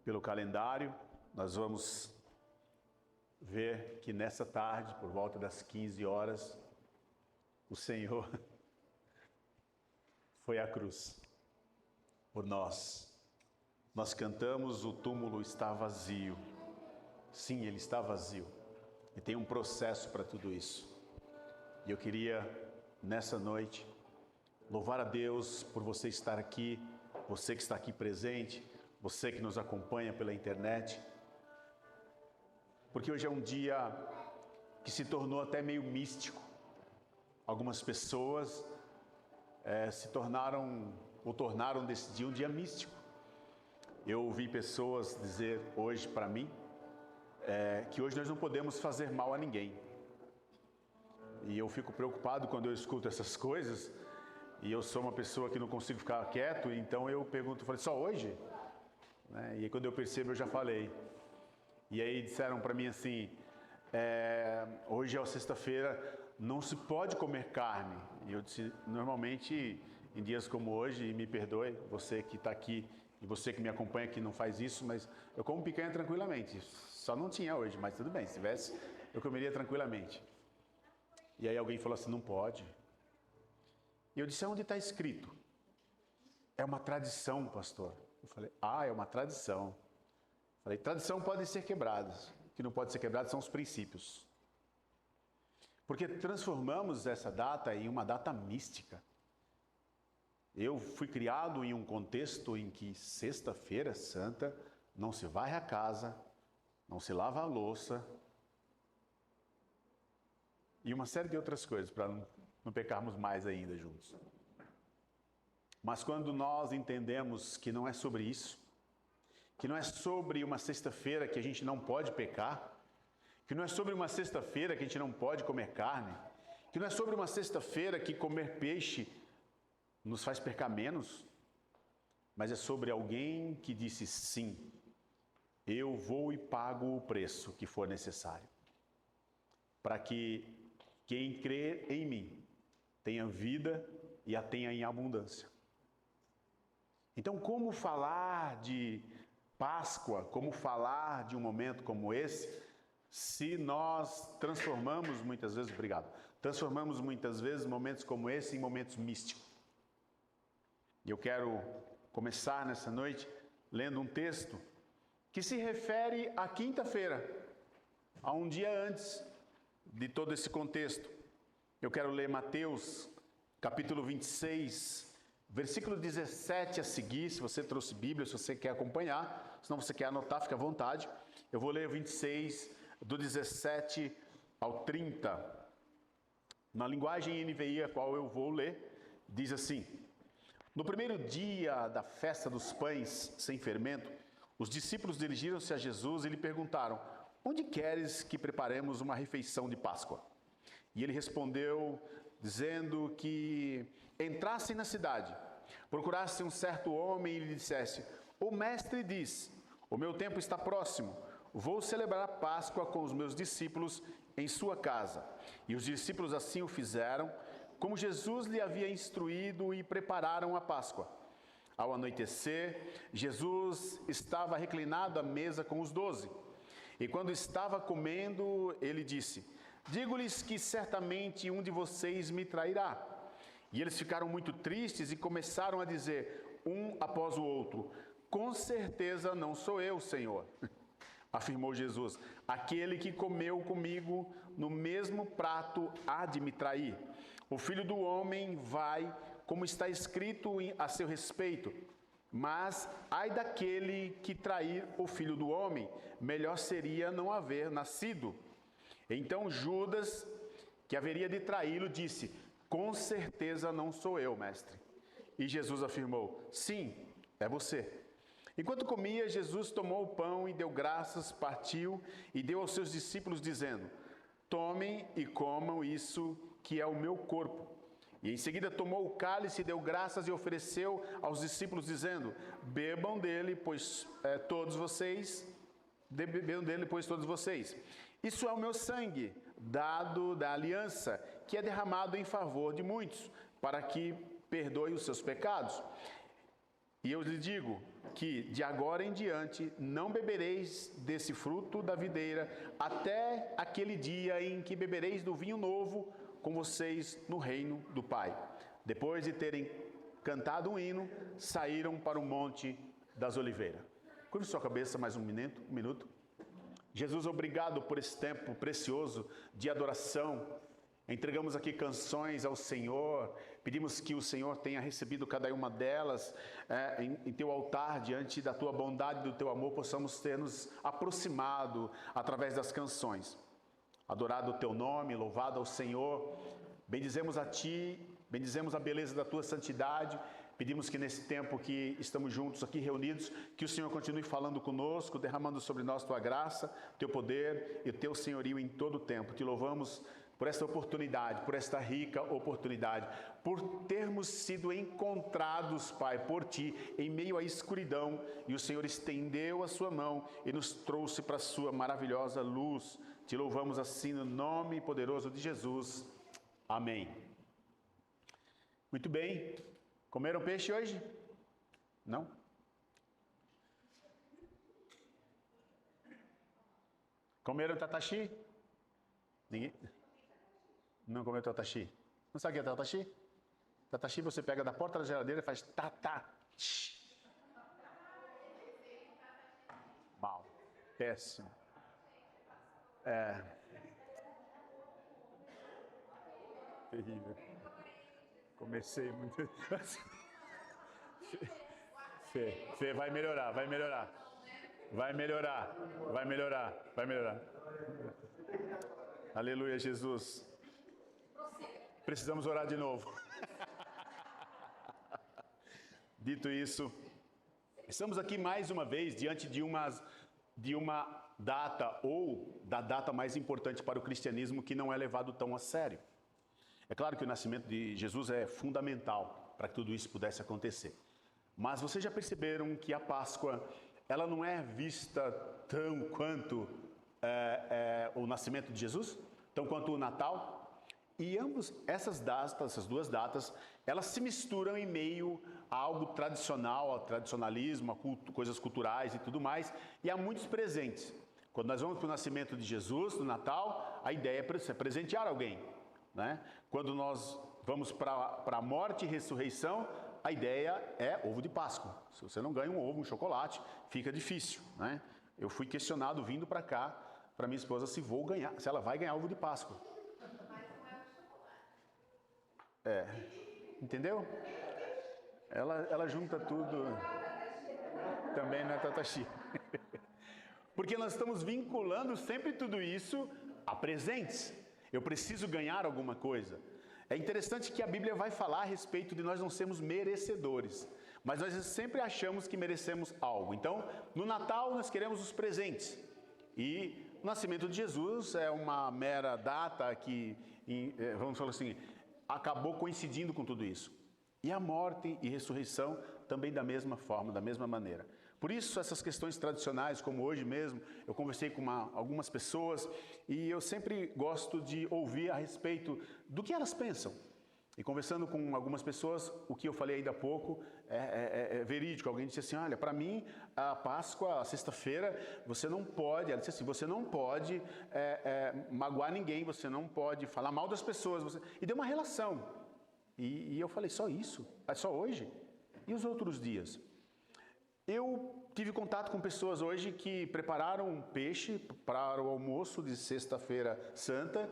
pelo calendário, nós vamos ver que nessa tarde, por volta das 15 horas, o Senhor foi à cruz por nós. Nós cantamos, o túmulo está vazio. Sim, ele está vazio. E tem um processo para tudo isso. E eu queria, nessa noite, louvar a Deus por você estar aqui, você que está aqui presente, você que nos acompanha pela internet. Porque hoje é um dia que se tornou até meio místico. Algumas pessoas tornaram desse dia um dia místico. Eu ouvi pessoas dizer hoje para mim que hoje nós não podemos fazer mal a ninguém. E eu fico preocupado quando eu escuto essas coisas, e eu sou uma pessoa que não consigo ficar quieto, então eu pergunto, falei, só hoje? E aí quando eu percebo, eu já falei. E aí disseram para mim assim, hoje é sexta-feira, não se pode comer carne. E eu disse, normalmente, em dias como hoje, e me perdoe, você que está aqui, e você que me acompanha que não faz isso, mas eu como picanha tranquilamente. Só não tinha hoje, mas tudo bem, se tivesse, eu comeria tranquilamente. E aí alguém falou assim, não pode. E eu disse, onde está escrito? É uma tradição, pastor. Eu falei, é uma tradição. Eu falei, tradição pode ser quebrada. O que não pode ser quebrado são os princípios. Porque transformamos essa data em uma data mística. Eu fui criado em um contexto em que sexta-feira santa não se varre a casa, não se lava a louça, e uma série de outras coisas, para não pecarmos mais ainda juntos. Mas quando nós entendemos que não é sobre isso, que não é sobre uma sexta-feira que a gente não pode pecar, que não é sobre uma sexta-feira que a gente não pode comer carne, que não é sobre uma sexta-feira que comer peixe nos faz pecar menos, mas é sobre alguém que disse sim, eu vou e pago o preço que for necessário, para que quem crê em mim tenha vida e a tenha em abundância. Então, como falar de Páscoa, como falar de um momento como esse, se nós transformamos muitas vezes momentos como esse em momentos místicos? E eu quero começar nessa noite lendo um texto que se refere à quinta-feira, a um dia antes de todo esse contexto. Eu quero ler Mateus, capítulo 26, versículo 17 a seguir. Se você trouxe Bíblia, se você quer acompanhar, se não você quer anotar, fica à vontade. Eu vou ler o 26, do 17 ao 30. Na linguagem NVI, a qual eu vou ler, diz assim: no primeiro dia da festa dos pães sem fermento, os discípulos dirigiram-se a Jesus e lhe perguntaram, onde queres que preparemos uma refeição de Páscoa? E ele respondeu, dizendo que entrassem na cidade, procurassem um certo homem e lhe dissesse, o mestre diz, o meu tempo está próximo, vou celebrar a Páscoa com os meus discípulos em sua casa. E os discípulos assim o fizeram, como Jesus lhe havia instruído, e prepararam a Páscoa. Ao anoitecer, Jesus estava reclinado à mesa com os 12. E quando estava comendo, ele disse, digo-lhes que certamente um de vocês me trairá. E eles ficaram muito tristes e começaram a dizer, um após o outro, com certeza não sou eu, Senhor. Afirmou Jesus, aquele que comeu comigo no mesmo prato há de me trair. O Filho do Homem vai, como está escrito a seu respeito, mas ai daquele que trair o Filho do Homem, melhor seria não haver nascido. Então Judas, que haveria de traí-lo, disse, com certeza não sou eu, mestre. E Jesus afirmou, sim, é você. Enquanto comia, Jesus tomou o pão e deu graças, partiu e deu aos seus discípulos, dizendo, tomem e comam isso que é o meu corpo. E em seguida tomou o cálice, deu graças e ofereceu aos discípulos, dizendo, bebam dele, pois todos vocês, Isso é o meu sangue, dado da aliança, que é derramado em favor de muitos, para que perdoe os seus pecados. E eu lhe digo, que de agora em diante não bebereis desse fruto da videira até aquele dia em que bebereis do vinho novo com vocês no reino do Pai. Depois de terem cantado um hino, saíram para o Monte das Oliveiras. Curve sua cabeça mais um minuto. Jesus, obrigado por esse tempo precioso de adoração. Entregamos aqui canções ao Senhor, pedimos que o Senhor tenha recebido cada uma delas em teu altar, diante da tua bondade e do teu amor, possamos ter nos aproximado através das canções. Adorado o teu nome, louvado ao Senhor, bendizemos a ti, bendizemos a beleza da tua santidade. Pedimos que nesse tempo que estamos juntos aqui reunidos, que o Senhor continue falando conosco, derramando sobre nós tua graça, teu poder e o teu senhorio em todo o tempo. Te louvamos por esta oportunidade, por esta rica oportunidade, por termos sido encontrados, Pai, por Ti, em meio à escuridão, e o Senhor estendeu a sua mão e nos trouxe para a sua maravilhosa luz. Te louvamos assim no nome poderoso de Jesus. Amém. Muito bem. Comeram peixe hoje? Não? Comeram tataxi? Ninguém? Não comeu tataxi? Não sabe o que é tataxi? Tataxi você pega da porta da geladeira e faz tataxi. Mal. Péssimo. Terrível. Comecei muito. Fê, vai melhorar. Aleluia, Jesus. Precisamos orar de novo. Dito isso, estamos aqui mais uma vez diante de uma data, ou da data mais importante para o cristianismo, que não é levado tão a sério. É claro que o nascimento de Jesus é fundamental para que tudo isso pudesse acontecer. Mas vocês já perceberam que a Páscoa, ela não é vista tão quanto o nascimento de Jesus? Tão quanto o Natal? E essas duas datas, elas se misturam em meio a algo tradicional, ao tradicionalismo, a coisas culturais e tudo mais, e há muitos presentes. Quando nós vamos para o nascimento de Jesus, no Natal, a ideia é presentear alguém, né? Quando nós vamos para a morte e ressurreição, a ideia é ovo de Páscoa. Se você não ganha um ovo, um chocolate, fica difícil, né? Eu fui questionado vindo para cá, para minha esposa, se ela vai ganhar ovo de Páscoa. Entendeu? Ela junta tudo. Também não é tataxi. Porque nós estamos vinculando sempre tudo isso a presentes. Eu preciso ganhar alguma coisa. É interessante que a Bíblia vai falar a respeito de nós não sermos merecedores, mas nós sempre achamos que merecemos algo. Então, no Natal nós queremos os presentes. E o nascimento de Jesus é uma mera data que, vamos falar assim, acabou coincidindo com tudo isso. E a morte e ressurreição também da mesma forma, da mesma maneira. Por isso, essas questões tradicionais, como hoje mesmo, eu conversei com algumas pessoas e eu sempre gosto de ouvir a respeito do que elas pensam. E conversando com algumas pessoas, o que eu falei ainda há pouco é verídico. Alguém disse assim, olha, para mim, a Páscoa, a sexta-feira, você não pode, ela disse assim, você não pode magoar ninguém, você não pode falar mal das pessoas. E deu uma relação. E eu falei, só isso? É só hoje? E os outros dias? Eu tive contato com pessoas hoje que prepararam um peixe para o almoço de sexta-feira santa,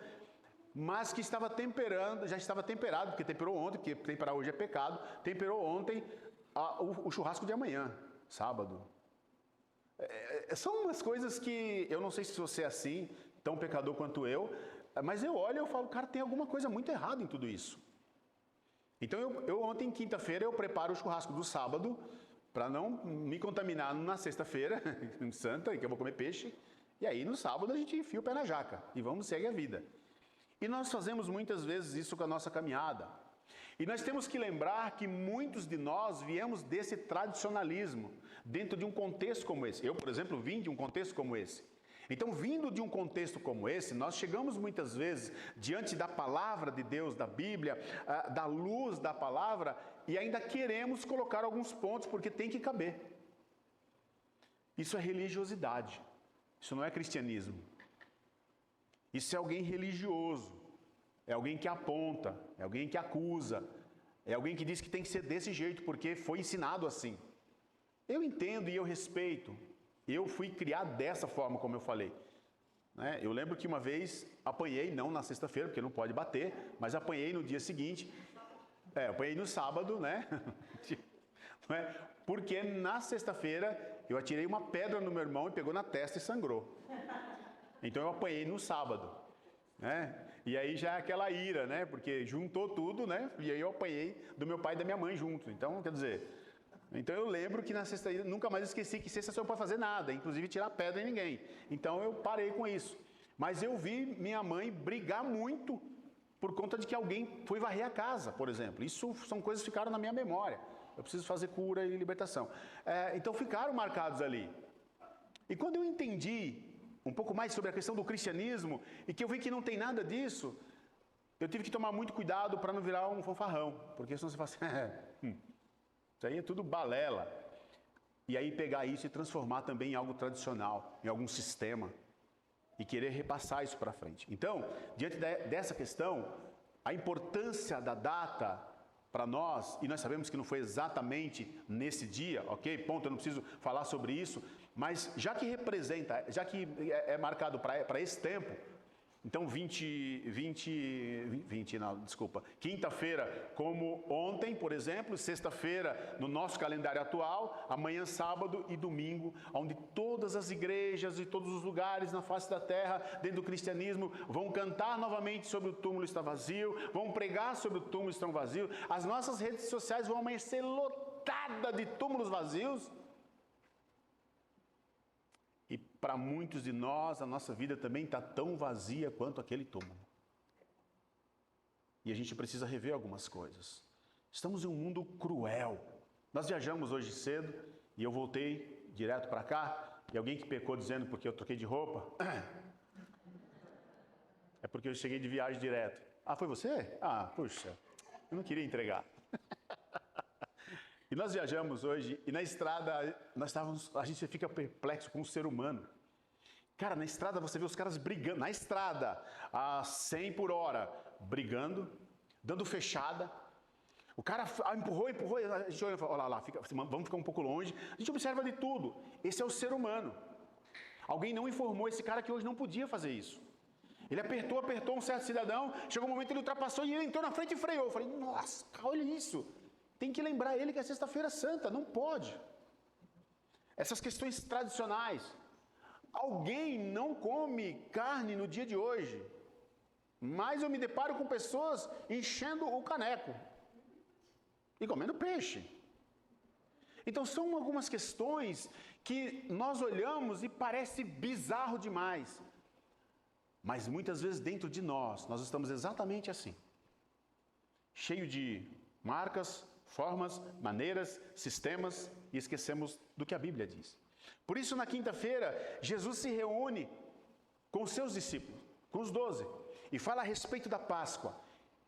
mas que estava temperando, já estava temperado, porque temperou ontem, porque temperar hoje é pecado, temperou ontem o churrasco de amanhã, sábado. São umas coisas que eu não sei se você é assim, tão pecador quanto eu, mas eu olho e eu falo, cara, tem alguma coisa muito errada em tudo isso. Então eu ontem, quinta-feira, eu preparo o churrasco do sábado, para não me contaminar na sexta-feira, santa, que eu vou comer peixe, e aí no sábado a gente enfia o pé na jaca, e vamos seguir a vida. E nós fazemos muitas vezes isso com a nossa caminhada. E nós temos que lembrar que muitos de nós viemos desse tradicionalismo, dentro de um contexto como esse. Eu, por exemplo, vim de um contexto como esse. Então, vindo de um contexto como esse, nós chegamos muitas vezes diante da palavra de Deus, da Bíblia, da luz da palavra, e ainda queremos colocar alguns pontos, porque tem que caber. Isso é religiosidade. Isso não é cristianismo. Isso é alguém religioso. É alguém que aponta, é alguém que acusa, é alguém que diz que tem que ser desse jeito porque foi ensinado assim. Eu entendo e eu respeito. Eu fui criado dessa forma, como eu falei. Eu lembro que uma vez apanhei, não na sexta-feira, porque não pode bater, mas apanhei no dia seguinte. Apanhei no sábado, né? Porque na sexta-feira eu atirei uma pedra no meu irmão e pegou na testa e sangrou. Então eu apanhei no sábado, né? E aí já é aquela ira, né? Porque juntou tudo, né? E aí eu apanhei do meu pai e da minha mãe junto. Então, quer dizer, eu lembro que na sexta-feira, nunca mais esqueci que sexta você não pode fazer nada, inclusive tirar pedra em ninguém. Então eu parei com isso. Mas eu vi minha mãe brigar muito por conta de que alguém foi varrer a casa, por exemplo. Isso são coisas que ficaram na minha memória. Eu preciso fazer cura e libertação. Então ficaram marcados ali. E quando eu entendi um pouco mais sobre a questão do cristianismo e que eu vi que não tem nada disso, eu tive que tomar muito cuidado para não virar um fanfarrão, porque senão você fala assim, isso aí é tudo balela. E aí pegar isso e transformar também em algo tradicional, em algum sistema, e querer repassar isso para frente. Então, diante dessa questão, a importância da data para nós, e nós sabemos que não foi exatamente nesse dia, ok? Ponto, eu não preciso falar sobre isso, mas já que representa, já que é marcado para esse tempo, então quinta-feira como ontem, por exemplo, sexta-feira no nosso calendário atual, amanhã sábado e domingo, onde todas as igrejas e todos os lugares na face da terra, dentro do cristianismo, vão cantar novamente sobre o túmulo está vazio, vão pregar sobre o túmulo está vazio, as nossas redes sociais vão amanhecer lotadas de túmulos vazios. E para muitos de nós, a nossa vida também está tão vazia quanto aquele túmulo. E a gente precisa rever algumas coisas. Estamos em um mundo cruel. Nós viajamos hoje cedo e eu voltei direto para cá. E alguém que pecou dizendo porque eu troquei de roupa. É porque eu cheguei de viagem direto. Ah, foi você? Ah, puxa, eu não queria entregar. E nós viajamos hoje e na estrada a gente fica perplexo com o ser humano. Cara, na estrada você vê os caras brigando, na estrada, a 100 por hora, brigando, dando fechada. O cara empurrou, a gente olha e fala, olha lá, vamos ficar um pouco longe. A gente observa de tudo. Esse é o ser humano. Alguém não informou esse cara que hoje não podia fazer isso. Ele apertou um certo cidadão, chegou um momento ele ultrapassou e ele entrou na frente e freou. Eu falei, nossa, olha isso. Tem que lembrar ele que é sexta-feira santa, não pode. Essas questões tradicionais. Alguém não come carne no dia de hoje, mas eu me deparo com pessoas enchendo o caneco e comendo peixe. Então são algumas questões que nós olhamos e parece bizarro demais. Mas muitas vezes dentro de nós estamos exatamente assim. Cheio de marcas, formas, maneiras, sistemas, e esquecemos do que a Bíblia diz. Por isso, na quinta-feira, Jesus se reúne com os seus discípulos, com os 12, e fala a respeito da Páscoa.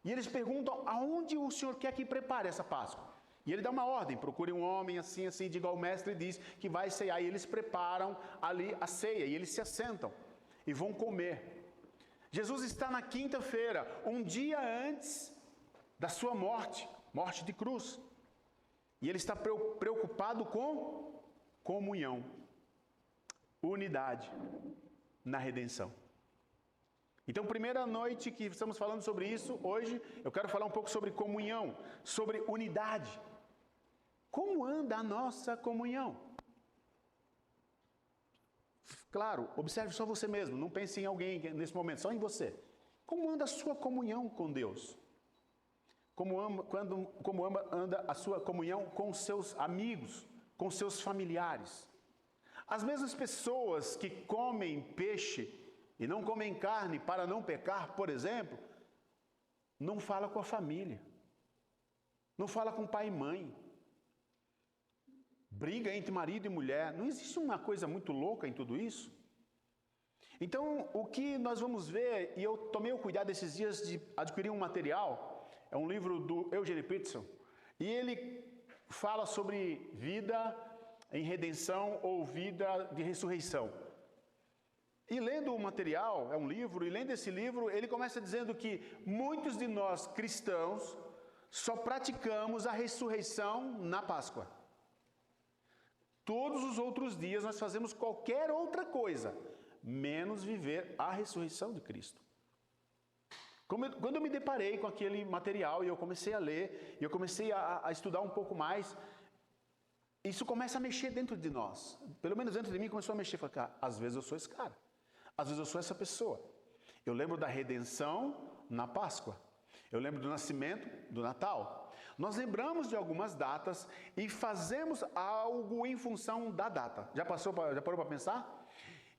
E eles perguntam, aonde o Senhor quer que prepare essa Páscoa? E ele dá uma ordem, procure um homem assim, diga ao mestre e diz que vai ceiar. E eles preparam ali a ceia, e eles se assentam e vão comer. Jesus está na quinta-feira, um dia antes da sua morte de cruz. E ele está preocupado com comunhão, unidade na redenção. Então, primeira noite que estamos falando sobre isso, hoje eu quero falar um pouco sobre comunhão, sobre unidade. Como anda a nossa comunhão? Claro, observe só você mesmo, não pense em alguém nesse momento, só em você. Como anda a sua comunhão com Deus? Como anda a sua comunhão com seus amigos, com seus familiares? As mesmas pessoas que comem peixe e não comem carne para não pecar, por exemplo, não fala com a família, não fala com pai e mãe, briga entre marido e mulher. Não existe uma coisa muito louca em tudo isso? Então, o que nós vamos ver, e eu tomei o cuidado esses dias de adquirir um material, é um livro do Eugene Peterson, e ele fala sobre vida em redenção ou vida de ressurreição. E lendo o material, é um livro, e lendo esse livro, ele começa dizendo que muitos de nós cristãos só praticamos a ressurreição na Páscoa. Todos os outros dias nós fazemos qualquer outra coisa, menos viver a ressurreição de Cristo. Quando eu me deparei com aquele material e eu comecei a ler, e eu comecei a estudar um pouco mais, isso começa a mexer dentro de nós. Pelo menos dentro de mim começou a mexer. Falei, cara, às vezes eu sou esse cara. Às vezes eu sou essa pessoa. Eu lembro da redenção na Páscoa. Eu lembro do nascimento, do Natal. Nós lembramos de algumas datas e fazemos algo em função da data. Já parou para pensar?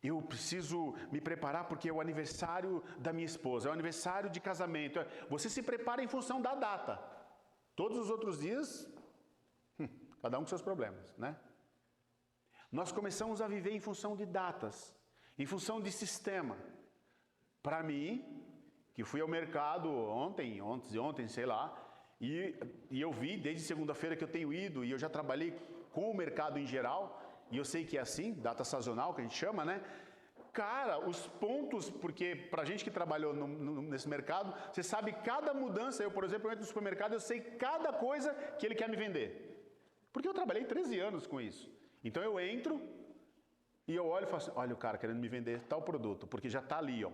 Eu preciso me preparar porque é o aniversário da minha esposa, é o aniversário de casamento. Você se prepara em função da data. Todos os outros dias, cada um com seus problemas, né? Nós começamos a viver em função de datas, em função de sistema. Para mim, que fui ao mercado ontem, sei lá, e eu vi desde segunda-feira que eu tenho ido, e eu já trabalhei com o mercado em geral, e eu sei que é assim, data sazonal que a gente chama, né? Cara, os pontos, porque pra gente que trabalhou nesse mercado, você sabe cada mudança. Eu, por exemplo, eu entro no supermercado, eu sei cada coisa que ele quer me vender. Porque eu trabalhei 13 anos com isso. Então eu entro e eu olho e falo assim, olha o cara querendo me vender tal produto, porque já está ali, ó.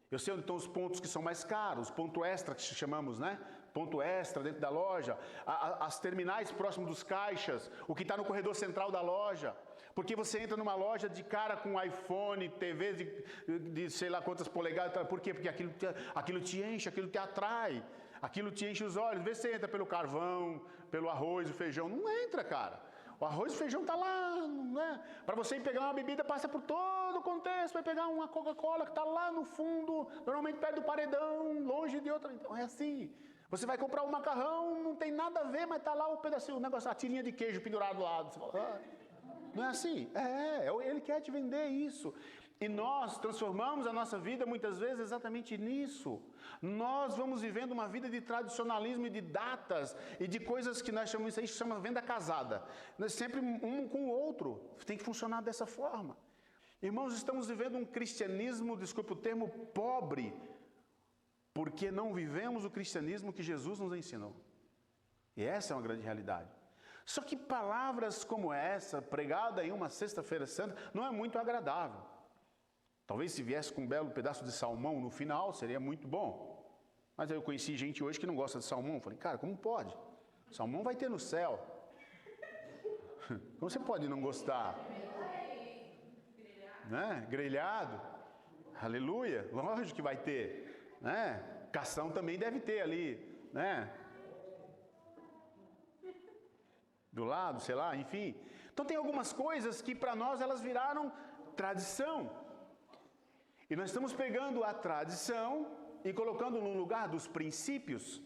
Eu sei onde estão os pontos que são mais caros, ponto extra que chamamos, né? Ponto extra dentro da loja, as terminais próximos dos caixas, o que está no corredor central da loja. Porque você entra numa loja de cara com iPhone, TV de sei lá quantas polegadas, por quê? Porque aquilo te enche, aquilo te atrai, aquilo te enche os olhos. Vê se você entra pelo carvão, pelo arroz, o feijão. Não entra, cara. O arroz e o feijão está lá, né? Para você ir pegar uma bebida, passa por todo o contexto, vai pegar uma Coca-Cola que está lá no fundo, normalmente perto do paredão, longe de outra. Então é assim. Você vai comprar um macarrão, não tem nada a ver, mas está lá o pedacinho, o negócio, a tirinha de queijo pendurado do lado. Você fala, não é assim? Ele quer te vender isso. E nós transformamos a nossa vida muitas vezes exatamente nisso. Nós vamos vivendo uma vida de tradicionalismo e de datas e de coisas que nós chamamos, isso aí chama venda casada. Nós sempre um com o outro. Tem que funcionar dessa forma. Irmãos, estamos vivendo um cristianismo, desculpe o termo, pobre, porque não vivemos o cristianismo que Jesus nos ensinou. E essa é uma grande realidade. Só que palavras como essa, pregada em uma sexta-feira santa, não é muito agradável. Talvez se viesse com um belo pedaço de salmão no final, seria muito bom. Mas eu conheci gente hoje que não gosta de salmão. Falei, cara, como pode? Salmão vai ter no céu. Como você pode não gostar? Né? Grelhado. Aleluia. Lógico que vai ter. Né? Cação também deve ter ali. Né? Do lado, sei lá, enfim. Então tem algumas coisas que para nós elas viraram tradição. E nós estamos pegando a tradição e colocando no lugar dos princípios.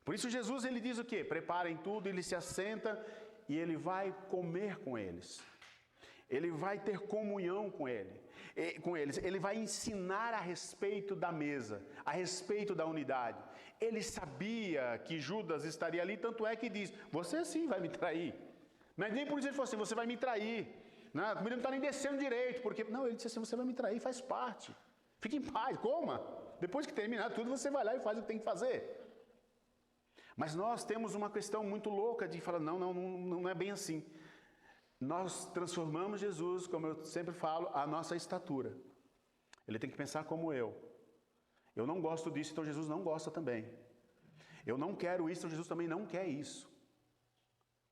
Por isso Jesus ele diz o quê? Preparem tudo, ele se assenta e ele vai comer com eles. Ele vai ter comunhão com eles. Ele vai ensinar a respeito da mesa, a respeito da unidade. Ele sabia que Judas estaria ali, tanto é que diz, você sim vai me trair. Mas nem por isso ele falou assim, você vai me trair. Não, a comida não está nem descendo direito, porque... Não, ele disse assim, você vai me trair, faz parte. Fique em paz, coma. Depois que terminar tudo, você vai lá e faz o que tem que fazer. Mas nós temos uma questão muito louca de falar, não é bem assim. Nós transformamos Jesus, como eu sempre falo, a nossa estatura. Ele tem que pensar como eu. Eu não gosto disso, então Jesus não gosta também. Eu não quero isso, então Jesus também não quer isso.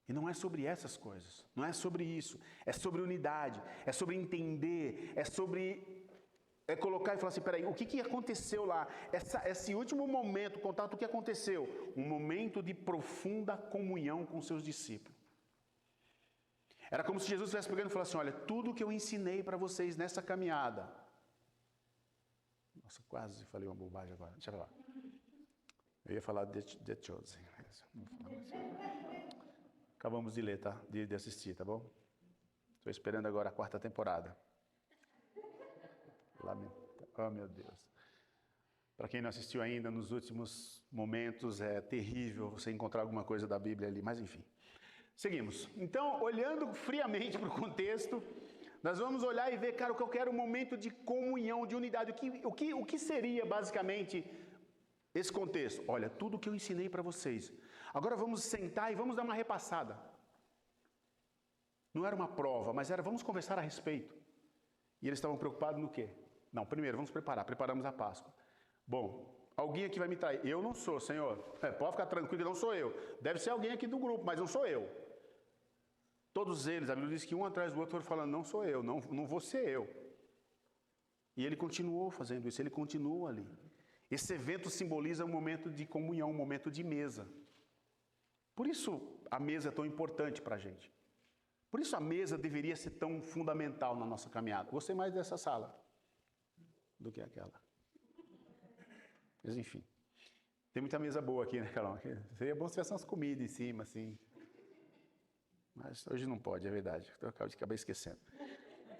E não é sobre essas coisas, não é sobre isso, é sobre unidade, é sobre entender, é sobre colocar e falar assim, peraí, o que aconteceu lá? Esse último momento, contato, o que aconteceu? Um momento de profunda comunhão com seus discípulos. Era como se Jesus estivesse pegando e falasse assim, olha, tudo que eu ensinei para vocês nessa caminhada. Nossa, quase falei uma bobagem agora, deixa eu falar. Eu ia falar The Chosen. Acabamos de ler, tá? De assistir, tá bom? Estou esperando agora a 4ª temporada. Oh, meu Deus. Para quem não assistiu ainda, nos últimos momentos, é terrível você encontrar alguma coisa da Bíblia ali, mas enfim. Seguimos. Então, olhando friamente para o contexto, nós vamos olhar e ver, cara, o que eu quero é um momento de comunhão, de unidade. O que seria basicamente esse contexto? Olha, tudo que eu ensinei para vocês. Agora vamos sentar e vamos dar uma repassada. Não era uma prova, mas era vamos conversar a respeito. E eles estavam preocupados no quê? Não, primeiro vamos preparamos a Páscoa. Bom, alguém aqui vai me trair. Eu não sou, Senhor. Pode ficar tranquilo, não sou eu. Deve ser alguém aqui do grupo, mas não sou eu. Todos eles, a Bíblia diz que um atrás do outro foram falando, não sou eu, não vou ser eu. E ele continuou fazendo isso, ele continua ali. Esse evento simboliza um momento de comunhão, um momento de mesa. Por isso a mesa é tão importante para a gente. Por isso a mesa deveria ser tão fundamental na nossa caminhada. Gostei mais dessa sala do que aquela. Mas enfim, tem muita mesa boa aqui, né, Carol? Seria bom se tivesse umas comidas em cima, assim. Mas hoje não pode, é verdade. Eu acabei esquecendo.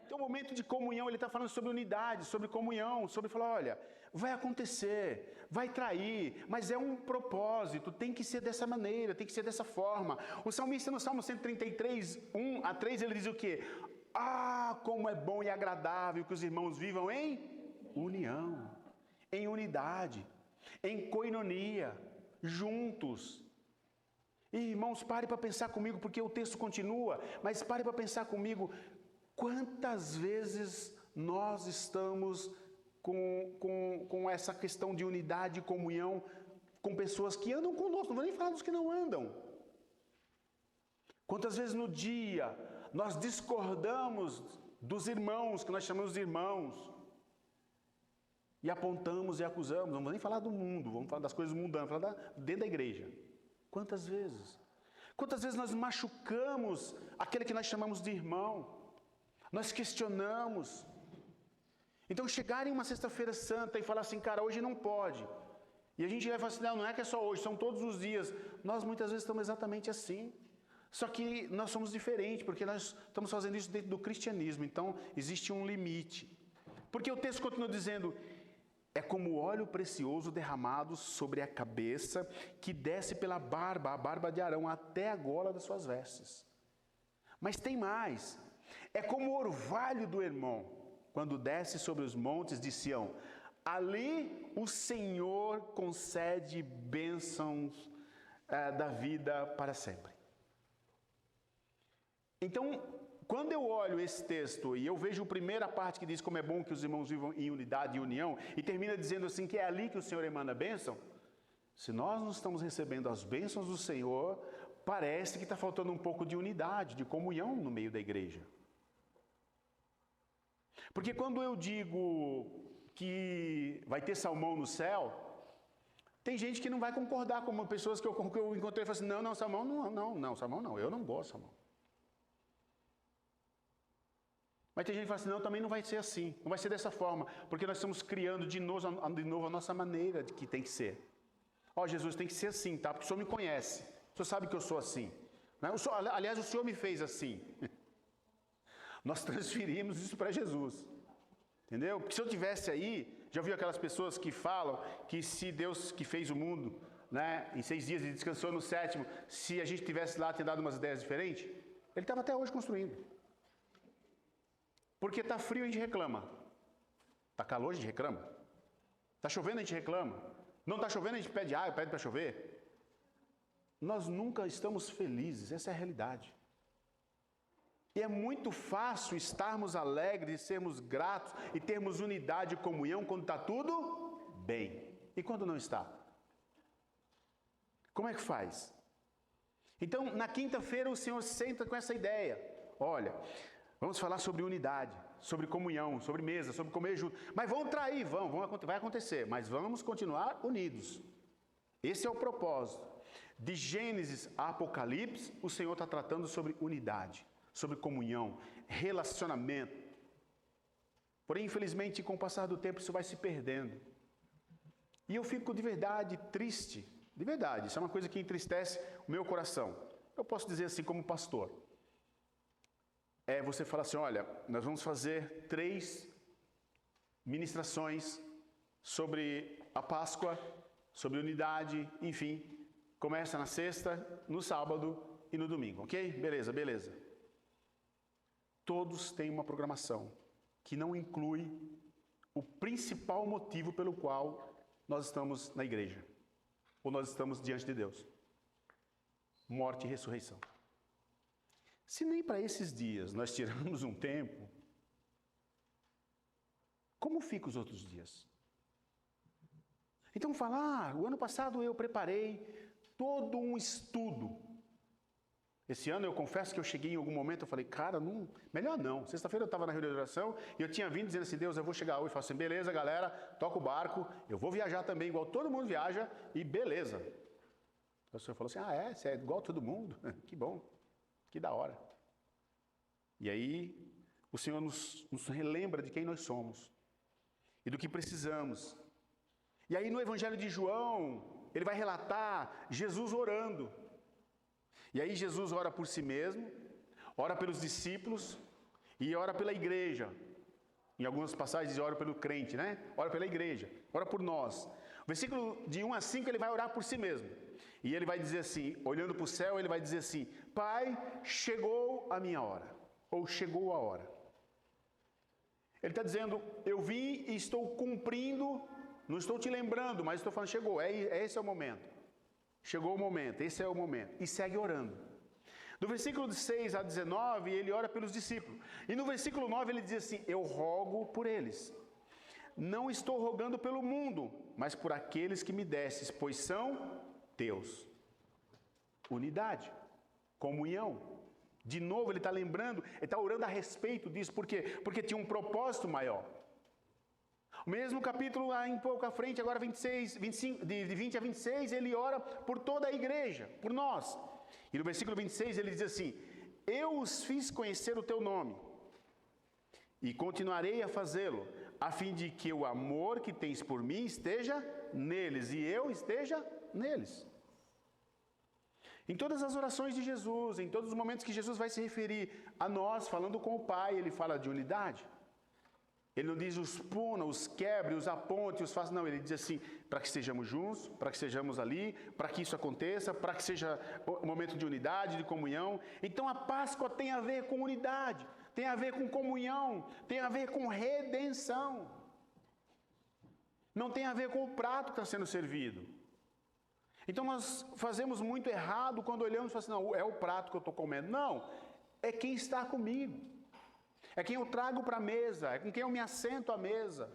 Então, o momento de comunhão, ele está falando sobre unidade, sobre comunhão, sobre falar, olha, vai acontecer, vai trair, mas é um propósito, tem que ser dessa maneira, tem que ser dessa forma. O salmista no Salmo 133, 1 a 3, ele diz o quê? Ah, como é bom e agradável que os irmãos vivam em união, em unidade, em koinonia, juntos. E, irmãos, pare para pensar comigo, porque o texto continua, mas pare para pensar comigo, quantas vezes nós estamos com essa questão de unidade e comunhão com pessoas que andam conosco, não vou nem falar dos que não andam. Quantas vezes no dia nós discordamos dos irmãos, que nós chamamos de irmãos, e apontamos e acusamos, não vou nem falar do mundo, vamos falar das coisas mundanas, vamos falar dentro da igreja. Quantas vezes? Quantas vezes nós machucamos aquele que nós chamamos de irmão? Nós questionamos. Então chegar em uma sexta-feira santa e falar assim, cara, hoje não pode. E a gente vai falar assim, não é que é só hoje, são todos os dias. Nós muitas vezes estamos exatamente assim. Só que nós somos diferentes, porque nós estamos fazendo isso dentro do cristianismo. Então existe um limite. Porque o texto continua dizendo, é como óleo precioso derramado sobre a cabeça, que desce pela barba, a barba de Arão, até a gola das suas vestes. Mas tem mais. É como o orvalho do Hermon, quando desce sobre os montes de Sião. Ali o Senhor concede bênçãos da vida para sempre. Então, quando eu olho esse texto e eu vejo a primeira parte que diz como é bom que os irmãos vivam em unidade e união, e termina dizendo assim que é ali que o Senhor emana bênção, se nós não estamos recebendo as bênçãos do Senhor, parece que está faltando um pouco de unidade, de comunhão no meio da igreja. Porque quando eu digo que vai ter salmão no céu, tem gente que não vai concordar, como pessoas que eu encontrei e falei assim, não, salmão salmão não, eu não gosto de salmão. Mas tem gente que fala assim, não, também não vai ser assim, não vai ser dessa forma, porque nós estamos criando de novo a nossa maneira de que tem que ser. Ó, Jesus, tem que ser assim, tá? Porque o Senhor me conhece, o Senhor sabe que eu sou assim. Né? Aliás, o Senhor me fez assim. Nós transferimos isso para Jesus. Entendeu? Porque se eu tivesse aí, já viu aquelas pessoas que falam que se Deus que fez o mundo, né, em 6 dias e descansou no 7º, se a gente tivesse lá ter dado umas ideias diferentes, ele estava até hoje construindo. Porque está frio, a gente reclama. Está calor, a gente reclama. Está chovendo, a gente reclama. Não está chovendo, a gente pede água, pede para chover. Nós nunca estamos felizes, essa é a realidade. E é muito fácil estarmos alegres, sermos gratos e termos unidade e comunhão quando está tudo bem. E quando não está? Como é que faz? Então, na quinta-feira, o Senhor senta com essa ideia. Olha, vamos falar sobre unidade, sobre comunhão, sobre mesa, sobre comer junto. Mas vão trair, vai acontecer, mas vamos continuar unidos. Esse é o propósito. De Gênesis a Apocalipse, o Senhor está tratando sobre unidade, sobre comunhão, relacionamento. Porém, infelizmente, com o passar do tempo, isso vai se perdendo. E eu fico de verdade triste, de verdade, isso é uma coisa que entristece o meu coração. Eu posso dizer assim como pastor. Você fala assim, olha, nós vamos fazer 3 ministrações sobre a Páscoa, sobre unidade, enfim. Começa na sexta, no sábado e no domingo, ok? Beleza, beleza. Todos têm uma programação que não inclui o principal motivo pelo qual nós estamos na igreja, ou nós estamos diante de Deus: morte e ressurreição. Se nem para esses dias nós tiramos um tempo, como ficam os outros dias? Então falar, o ano passado eu preparei todo um estudo. Esse ano eu confesso que eu cheguei em algum momento, eu falei, cara, não, melhor não. Sexta-feira eu estava na reunião de oração e eu tinha vindo dizendo assim, Deus, eu vou chegar hoje. Eu falo assim, beleza, galera, toca o barco, eu vou viajar também igual todo mundo viaja e beleza. O senhor falou assim, você é igual todo mundo? Que bom, que da hora. E aí o Senhor nos relembra de quem nós somos e do que precisamos. E aí no Evangelho de João, ele vai relatar Jesus orando. E aí Jesus ora por si mesmo, ora pelos discípulos e ora pela igreja. Em algumas passagens diz ora pelo crente, né? Ora pela igreja, ora por nós. O versículo de 1 a 5 ele vai orar por si mesmo. E ele vai dizer assim, olhando para o céu, ele vai dizer assim, Pai, chegou a minha hora. Ou chegou a hora. Ele está dizendo, eu vim e estou cumprindo, não estou te lembrando, mas estou falando, chegou, esse é o momento. Chegou o momento, esse é o momento. E segue orando. Do versículo de 6 a 19, ele ora pelos discípulos. E no versículo 9 ele diz assim, eu rogo por eles. Não estou rogando pelo mundo, mas por aqueles que me destes, pois são teus. Unidade, comunhão. De novo ele está lembrando, ele está orando a respeito disso. Por quê? Porque tinha um propósito maior. O mesmo capítulo lá em pouco à frente, agora 25, de 20 a 26, ele ora por toda a igreja, por nós. E no versículo 26 ele diz assim, eu os fiz conhecer o teu nome e continuarei a fazê-lo, a fim de que o amor que tens por mim esteja neles e eu esteja neles. Em todas as orações de Jesus, em todos os momentos que Jesus vai se referir a nós, falando com o Pai, ele fala de unidade. Ele não diz os puna, os quebre, os aponte, os faça, não, ele diz assim, para que estejamos juntos, para que estejamos ali, para que isso aconteça, para que seja um momento de unidade, de comunhão. Então a Páscoa tem a ver com unidade, tem a ver com comunhão, tem a ver com redenção. Não tem a ver com o prato que está sendo servido. Então nós fazemos muito errado quando olhamos e falamos assim, não, é o prato que eu estou comendo. Não, é quem está comigo. É quem eu trago para a mesa, é com quem eu me assento à mesa.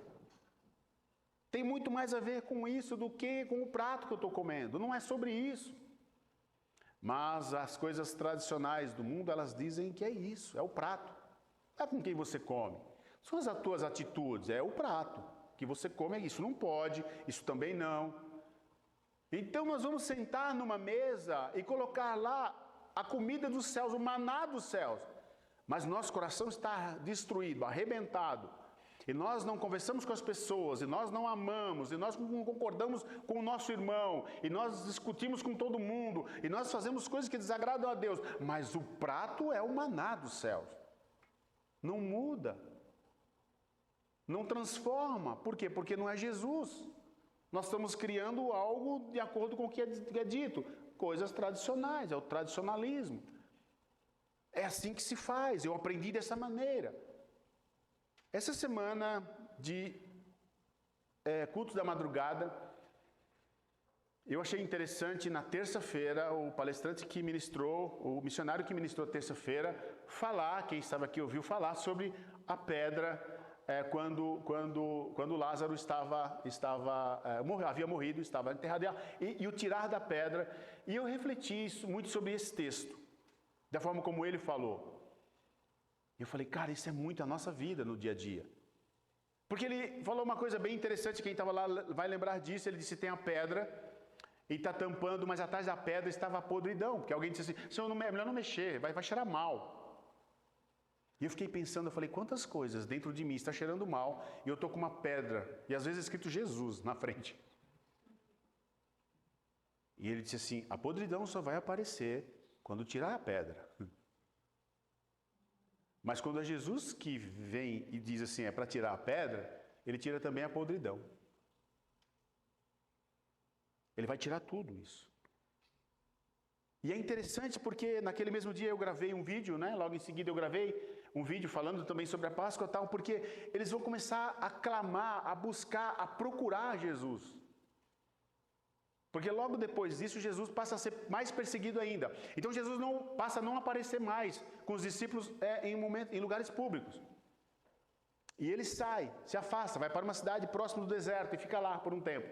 Tem muito mais a ver com isso do que com o prato que eu estou comendo. Não é sobre isso. Mas as coisas tradicionais do mundo, elas dizem que é isso, é o prato. É com quem você come. São as tuas atitudes, é o prato. Que você come é isso, não pode, isso também não. Então nós vamos sentar numa mesa e colocar lá a comida dos céus, o maná dos céus. Mas nosso coração está destruído, arrebentado. E nós não conversamos com as pessoas, e nós não amamos, e nós não concordamos com o nosso irmão, e nós discutimos com todo mundo, e nós fazemos coisas que desagradam a Deus. Mas o prato é o maná dos céus. Não muda. Não transforma. Por quê? Porque não é Jesus. Nós estamos criando algo de acordo com o que é dito. Coisas tradicionais, é o tradicionalismo. É assim que se faz, eu aprendi dessa maneira. Essa semana de cultos da madrugada, eu achei interessante na terça-feira, o palestrante que ministrou, o missionário que ministrou terça-feira, falar, quem estava aqui ouviu falar sobre a pedra, quando Lázaro havia morrido, estava enterrado, e o tirar da pedra. E eu refleti muito sobre esse texto, da forma como ele falou. Eu falei, cara, isso é muito a nossa vida no dia a dia. Porque ele falou uma coisa bem interessante, quem estava lá vai lembrar disso. Ele disse, tem a pedra e está tampando, mas atrás da pedra estava a podridão. Porque alguém disse assim, Senhor, é melhor não mexer, vai cheirar mal. E eu fiquei pensando, eu falei, quantas coisas dentro de mim está cheirando mal e eu estou com uma pedra, e às vezes é escrito Jesus na frente. E ele disse assim, a podridão só vai aparecer quando tirar a pedra. Mas quando é Jesus que vem e diz assim, é para tirar a pedra, ele tira também a podridão. Ele vai tirar tudo isso. E é interessante porque naquele mesmo dia eu gravei um vídeo, né? Logo em seguida eu gravei um vídeo falando também sobre a Páscoa e tal, porque eles vão começar a clamar, a buscar, a procurar Jesus. Porque logo depois disso Jesus passa a ser mais perseguido ainda. Então Jesus passa a não aparecer mais com os discípulos em lugares públicos. E ele sai, se afasta, vai para uma cidade próxima do deserto e fica lá por um tempo.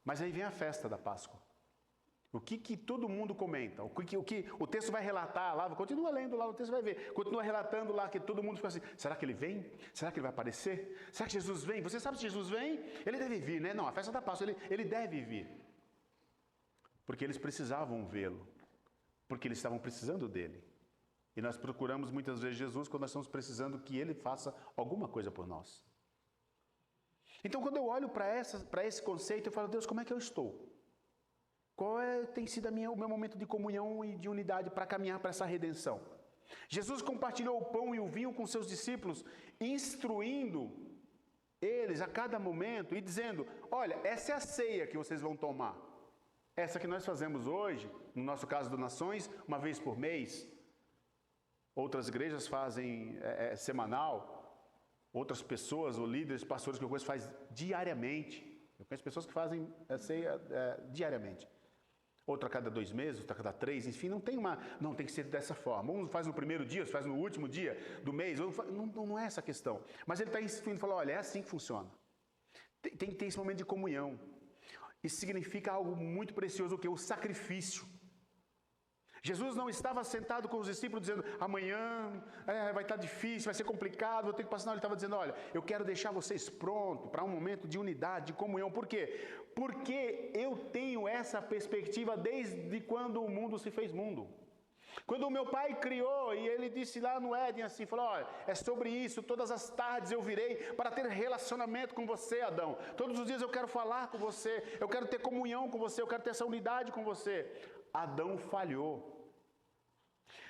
Mas aí vem a festa da Páscoa. O que todo mundo comenta, o que o texto vai relatar lá, continua lendo lá, o texto vai ver, continua relatando lá que todo mundo fica assim, será que ele vem? Será que ele vai aparecer? Será que Jesus vem? Você sabe se Jesus vem? Ele deve vir, né? Não, a festa da Páscoa, ele deve vir. Porque eles precisavam vê-lo, porque eles estavam precisando dele. E nós procuramos muitas vezes Jesus quando nós estamos precisando que ele faça alguma coisa por nós. Então quando eu olho para esse conceito, eu falo, Deus, como é que eu estou? Qual tem sido o meu momento de comunhão e de unidade para caminhar para essa redenção? Jesus compartilhou o pão e o vinho com seus discípulos, instruindo eles a cada momento e dizendo, olha, essa é a ceia que vocês vão tomar. Essa que nós fazemos hoje, no nosso caso do Nações, uma vez por mês. Outras igrejas fazem semanal. Outras pessoas, ou líderes, pastores que eu conheço, fazem diariamente. Eu conheço pessoas que fazem ceia diariamente. Outra a cada 2 meses, outra a cada 3, enfim, não tem que ser dessa forma. Um faz no primeiro dia, outro faz no último dia do mês, não é essa a questão. Mas ele está insistindo e fala, olha, é assim que funciona. Tem que ter esse momento de comunhão. Isso significa algo muito precioso, o que? O sacrifício. Jesus não estava sentado com os discípulos dizendo, amanhã vai estar difícil, vai ser complicado, vou ter que passar. Não, ele estava dizendo, olha, eu quero deixar vocês prontos para um momento de unidade, de comunhão. Por quê? Porque eu tenho essa perspectiva desde quando o mundo se fez mundo. Quando o meu pai criou e ele disse lá no Éden assim, falou, olha, é sobre isso, todas as tardes eu virei para ter relacionamento com você, Adão. Todos os dias eu quero falar com você, eu quero ter comunhão com você, eu quero ter essa unidade com você. Adão falhou.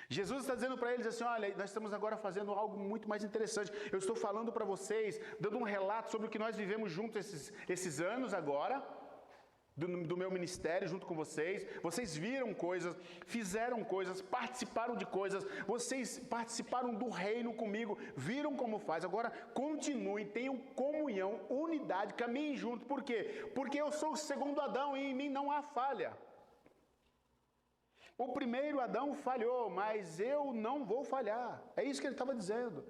Jesus está dizendo para eles assim, olha, nós estamos agora fazendo algo muito mais interessante. Eu estou falando para vocês, dando um relato sobre o que nós vivemos juntos esses anos agora, do meu ministério junto com vocês. Vocês viram coisas, fizeram coisas, participaram de coisas, vocês participaram do reino comigo, viram como faz. Agora continuem, tenham comunhão, unidade, caminhem juntos. Por quê? Porque eu sou o segundo Adão e em mim não há falha. O primeiro Adão falhou, mas eu não vou falhar. É isso que ele estava dizendo.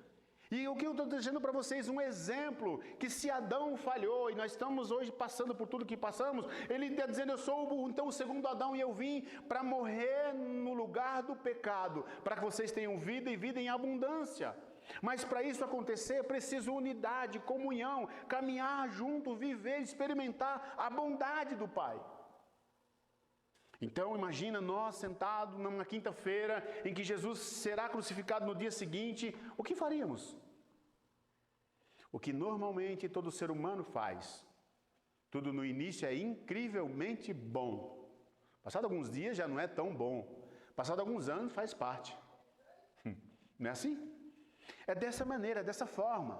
E o que eu estou dizendo para vocês, um exemplo, que se Adão falhou, e nós estamos hoje passando por tudo que passamos, ele está dizendo, eu sou então o segundo Adão, e eu vim para morrer no lugar do pecado, para que vocês tenham vida e vida em abundância. Mas para isso acontecer, é preciso unidade, comunhão, caminhar junto, viver, experimentar a bondade do Pai. Então imagina nós sentados numa quinta-feira em que Jesus será crucificado no dia seguinte, o que faríamos? O que normalmente todo ser humano faz. Tudo no início é incrivelmente bom. Passado alguns dias já não é tão bom. Passado alguns anos faz parte. Não é assim? É dessa maneira, dessa forma.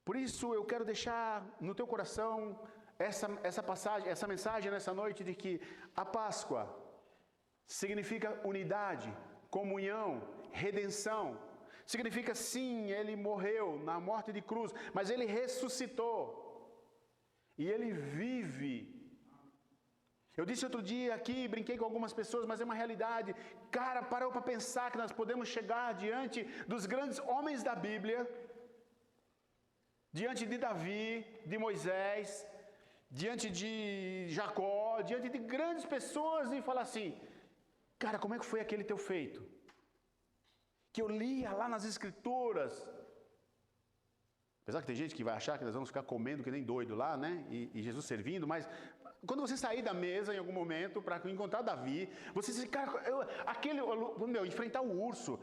Por isso eu quero deixar no teu coração essa passagem, essa mensagem nessa noite de que a Páscoa significa unidade, comunhão, redenção. Significa sim, ele morreu na morte de cruz, mas ele ressuscitou. E ele vive. Eu disse outro dia aqui, brinquei com algumas pessoas, mas é uma realidade. Cara, parou para pensar que nós podemos chegar diante dos grandes homens da Bíblia, diante de Davi, de Moisés, diante de Jacó, diante de grandes pessoas e falar assim, cara, como é que foi aquele teu feito? Que eu lia lá nas Escrituras. Apesar que tem gente que vai achar que nós vamos ficar comendo que nem doido lá, né? E Jesus servindo, mas quando você sair da mesa em algum momento para encontrar Davi, você diz, cara, enfrentar o urso,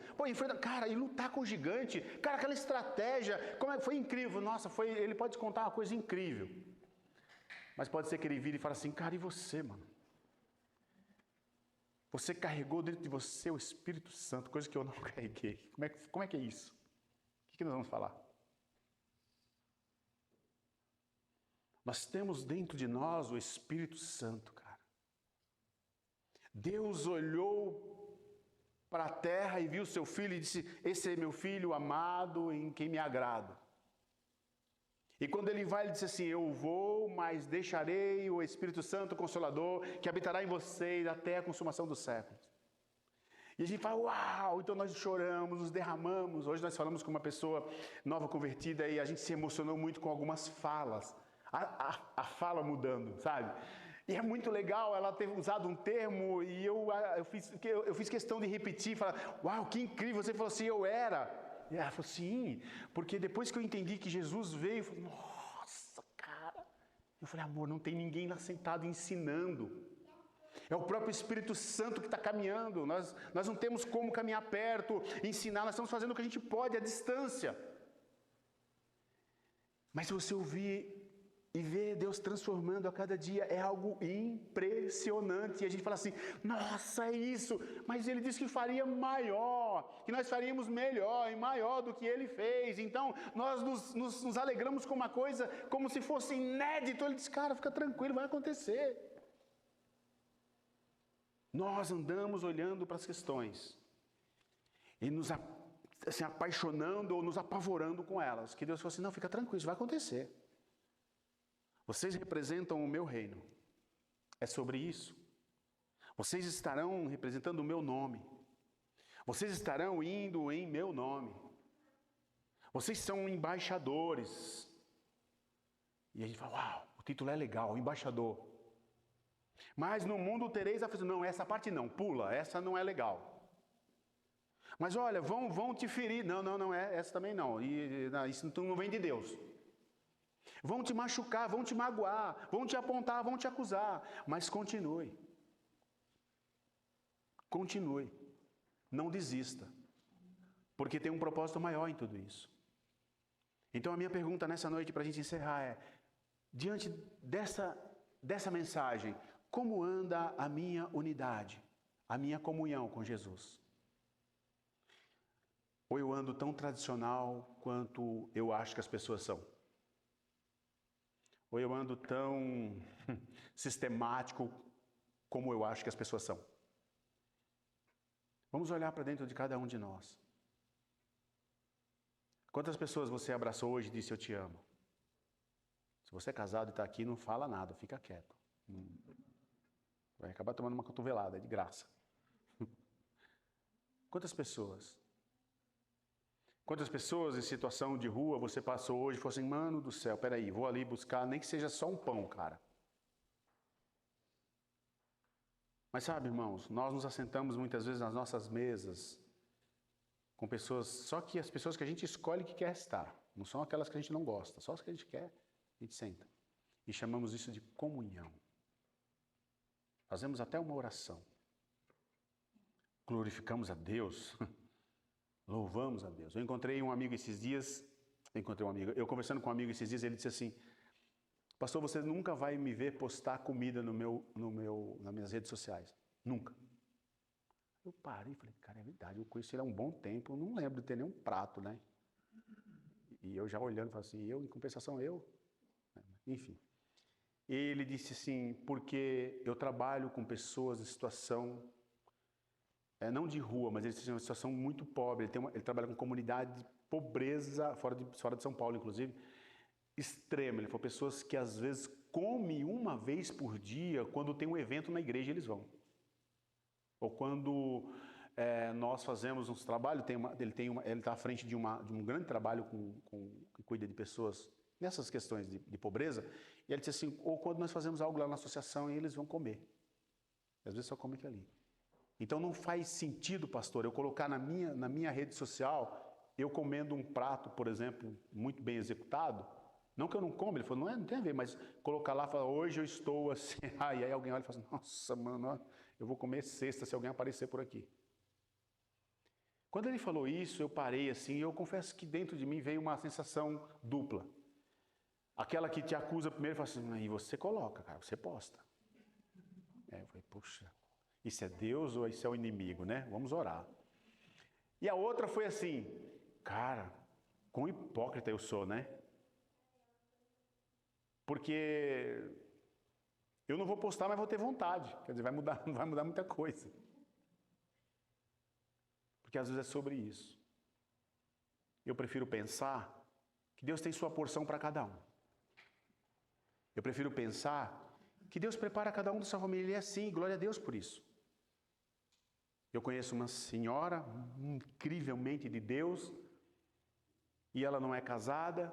cara, e lutar com o gigante, cara, aquela estratégia, como é que foi incrível, nossa, ele pode contar uma coisa incrível. Mas pode ser que ele vire e fale assim, cara, e você, mano? Você carregou dentro de você o Espírito Santo, coisa que eu não carreguei. Como é que é isso? O que nós vamos falar? Nós temos dentro de nós o Espírito Santo, cara. Deus olhou para a terra e viu seu filho e disse: esse é meu filho amado em quem me agrado. E quando ele vai, ele disse assim: eu vou, mas deixarei o Espírito Santo Consolador que habitará em vocês até a consumação dos séculos. E a gente fala: uau! Então nós choramos, nos derramamos. Hoje nós falamos com uma pessoa nova convertida e a gente se emocionou muito com algumas falas. A fala mudando, sabe? E é muito legal ela ter usado um termo e eu fiz questão de repetir, falar: uau, que incrível! Você falou assim: eu era. E ela falou: sim, porque depois que eu entendi que Jesus veio, eu falei: nossa, cara. Eu falei: amor, não tem ninguém lá sentado ensinando. É o próprio Espírito Santo que está caminhando. Nós não temos como caminhar perto, ensinar, nós estamos fazendo o que a gente pode à distância. Mas se você ouvir e ver Deus transformando a cada dia, é algo impressionante. E a gente fala assim: nossa, é isso. Mas Ele disse que faria maior, que nós faríamos melhor e maior do que Ele fez. Então, nós nos alegramos com uma coisa como se fosse inédito. Ele disse: cara, fica tranquilo, vai acontecer. Nós andamos olhando para as questões e nos assim, apaixonando ou nos apavorando com elas. Que Deus falou assim: não, fica tranquilo, isso vai acontecer. Vocês representam o meu reino. É sobre isso. Vocês estarão representando o meu nome. Vocês estarão indo em meu nome. Vocês são embaixadores. E a gente fala: uau, o título é legal, embaixador. Mas no mundo tereis aflição. Não, essa parte não, pula, essa não é legal. Mas olha, vão te ferir. Não, essa também não. Isso não vem de Deus. Vão te machucar, vão te magoar, vão te apontar, vão te acusar. Mas continue. Continue. Não desista. Porque tem um propósito maior em tudo isso. Então a minha pergunta nessa noite para a gente encerrar é: diante dessa mensagem, como anda a minha unidade, a minha comunhão com Jesus? Ou eu ando tão tradicional quanto eu acho que as pessoas são? Ou eu ando tão sistemático como eu acho que as pessoas são? Vamos olhar para dentro de cada um de nós. Quantas pessoas você abraçou hoje e disse: eu te amo? Se você é casado e está aqui, não fala nada, fica quieto. Vai acabar tomando uma cotovelada, é de graça. Quantas pessoas? Quantas pessoas em situação de rua você passou hoje e falou assim: mano do céu, peraí, vou ali buscar, nem que seja só um pão, cara. Mas sabe, irmãos, nós nos assentamos muitas vezes nas nossas mesas com pessoas, só que as pessoas que a gente escolhe que quer estar, não são aquelas que a gente não gosta, só as que a gente quer, a gente senta. E chamamos isso de comunhão. Fazemos até uma oração. Glorificamos a Deus. Louvamos a Deus. Eu encontrei um amigo esses dias, eu conversando com um amigo esses dias, ele disse assim: pastor, você nunca vai me ver postar comida nas minhas redes sociais. Nunca. Eu parei e falei: cara, é verdade, eu conheço ele há um bom tempo, eu não lembro de ter nenhum prato, né? E eu já olhando, falei assim: em compensação, eu? Enfim. Ele disse assim: porque eu trabalho com pessoas em situação, não de rua, mas ele tem uma situação muito pobre. Ele trabalha com comunidade de pobreza, fora de São Paulo, inclusive, extrema. Ele falou: pessoas que às vezes comem uma vez por dia, quando tem um evento na igreja, eles vão. Ou quando nós fazemos uns trabalhos, ele está à frente de um grande trabalho que cuida de pessoas nessas questões de pobreza, e ele disse assim: ou quando nós fazemos algo lá na associação, e eles vão comer. Às vezes só comem aqui ali. Então não faz sentido, pastor, eu colocar na minha rede social, eu comendo um prato, por exemplo, muito bem executado. Não que eu não como, ele falou: não tem a ver, mas colocar lá e falar: hoje eu estou assim. E aí alguém olha e fala assim: nossa, mano, eu vou comer sexta se alguém aparecer por aqui. Quando ele falou isso, eu parei assim, e eu confesso que dentro de mim veio uma sensação dupla. Aquela que te acusa primeiro e fala assim: aí você coloca, cara, você posta. Eu falei: puxa, isso é Deus ou isso é o inimigo, né? Vamos orar. E a outra foi assim: cara, quão hipócrita eu sou, né? Porque Eu não vou postar, mas vou ter vontade. Quer dizer, não vai mudar muita coisa. Porque às vezes é sobre isso. Eu prefiro pensar que Deus tem sua porção para cada um. Eu prefiro pensar que Deus prepara cada um da sua família. E é assim, glória a Deus por isso. Eu conheço uma senhora incrivelmente de Deus, e ela não é casada,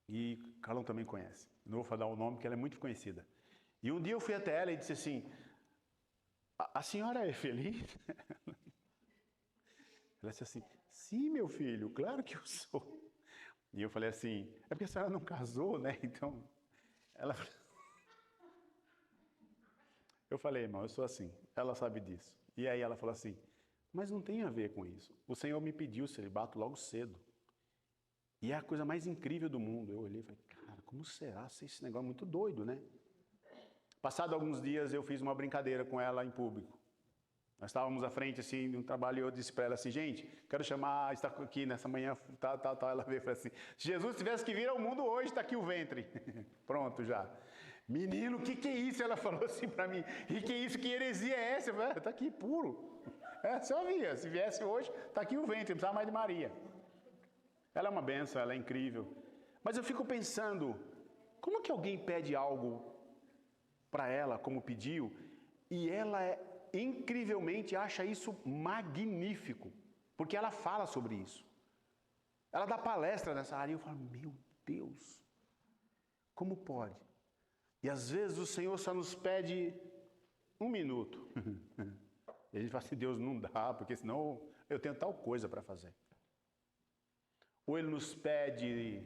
e Carlão também conhece. Não vou falar o nome porque ela é muito conhecida. E um dia eu fui até ela e disse assim, a senhora é feliz? Ela disse assim, sim, meu filho, claro que eu sou. E eu falei assim, é porque a senhora não casou, né? Então, ela... Eu falei, irmão, eu sou assim, ela sabe disso. E aí ela falou assim, mas não tem a ver com isso. O Senhor me pediu o celibato logo cedo. E é a coisa mais incrível do mundo. Eu olhei e falei, cara, como será? Esse negócio é muito doido, né? Passado alguns dias, eu fiz uma brincadeira com ela em público. Nós estávamos à frente, assim, de um trabalho, e eu disse para ela assim, gente, quero chamar, está aqui nessa manhã, tal. Ela veio e falou assim, se Jesus tivesse que vir ao mundo hoje, está aqui o ventre. Pronto, já. Menino, o que é isso? Ela falou assim para mim, e que é isso? Que heresia é essa? Eu falei, está aqui puro. Só via, se viesse hoje, está aqui o ventre, não precisava mais de Maria. Ela é uma benção, ela é incrível. Mas eu fico pensando, como que alguém pede algo para ela, como pediu, e ela incrivelmente acha isso magnífico, porque ela fala sobre isso. Ela dá palestra nessa área e eu falo, meu Deus, como pode? E às vezes o Senhor só nos pede 1 minuto. E a gente fala assim, Deus, não dá, porque senão eu tenho tal coisa para fazer. Ou Ele nos pede,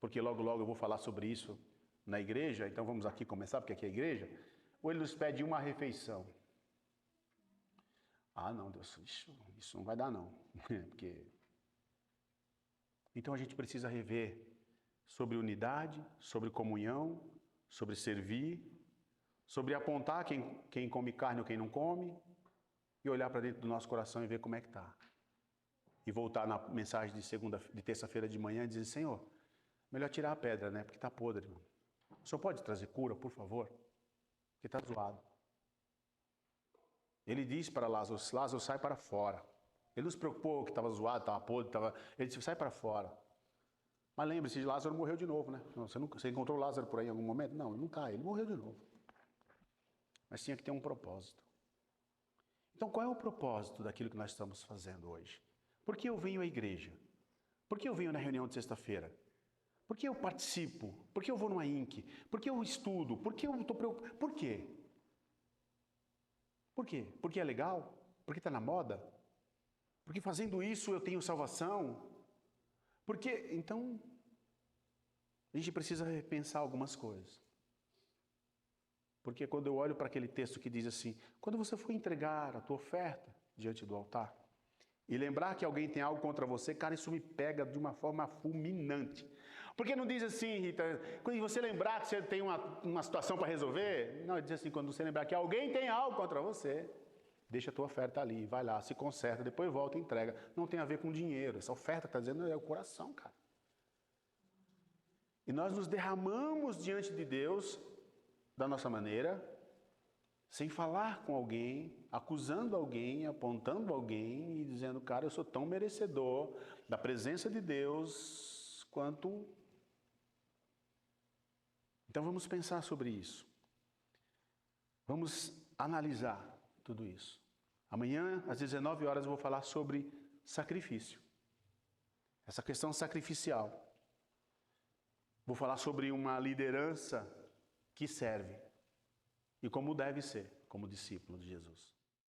porque logo eu vou falar sobre isso na igreja, então vamos aqui começar, porque aqui é a igreja. Ou Ele nos pede uma refeição. Ah, não, Deus, isso não vai dar não. Porque... Então a gente precisa rever sobre unidade, sobre comunhão, sobre servir, sobre apontar quem come carne ou quem não come, e olhar para dentro do nosso coração e ver como é que está. E voltar na mensagem de terça-feira de manhã e dizer, Senhor, melhor tirar a pedra, né? Porque está podre, irmão. O Senhor pode trazer cura, por favor? Porque está zoado. Ele disse para Lázaro, Lázaro, sai para fora. Ele não se preocupou que estava zoado, estava podre, ele disse, sai para fora. Mas lembre-se, Lázaro morreu de novo, né? Você encontrou Lázaro por aí em algum momento? Não, ele não cai, ele morreu de novo. Mas tinha que ter um propósito. Então, qual é o propósito daquilo que nós estamos fazendo hoje? Por que eu venho à igreja? Por que eu venho na reunião de sexta-feira? Por que eu participo? Por que eu vou numa INC? Por que eu estudo? Por que eu estou preocupado? Por quê? Por quê? Porque é legal? Porque está na moda? Porque fazendo isso eu tenho salvação? Porque, então, a gente precisa repensar algumas coisas. Porque quando eu olho para aquele texto que diz assim, quando você for entregar a tua oferta diante do altar, e lembrar que alguém tem algo contra você, cara, isso me pega de uma forma fulminante. Porque não diz assim, Rita, quando você lembrar que você tem uma situação para resolver, não, diz assim, quando você lembrar que alguém tem algo contra você, deixa a tua oferta ali, vai lá, se conserta, depois volta e entrega. Não tem a ver com dinheiro, essa oferta está dizendo é o coração, cara. E nós nos derramamos diante de Deus da nossa maneira, sem falar com alguém, acusando alguém, apontando alguém e dizendo, cara, eu sou tão merecedor da presença de Deus quanto... Então vamos pensar sobre isso. Vamos analisar tudo isso. Amanhã, às 19 horas, eu vou falar sobre sacrifício. Essa questão sacrificial. Vou falar sobre uma liderança que serve. E como deve ser, como discípulo de Jesus.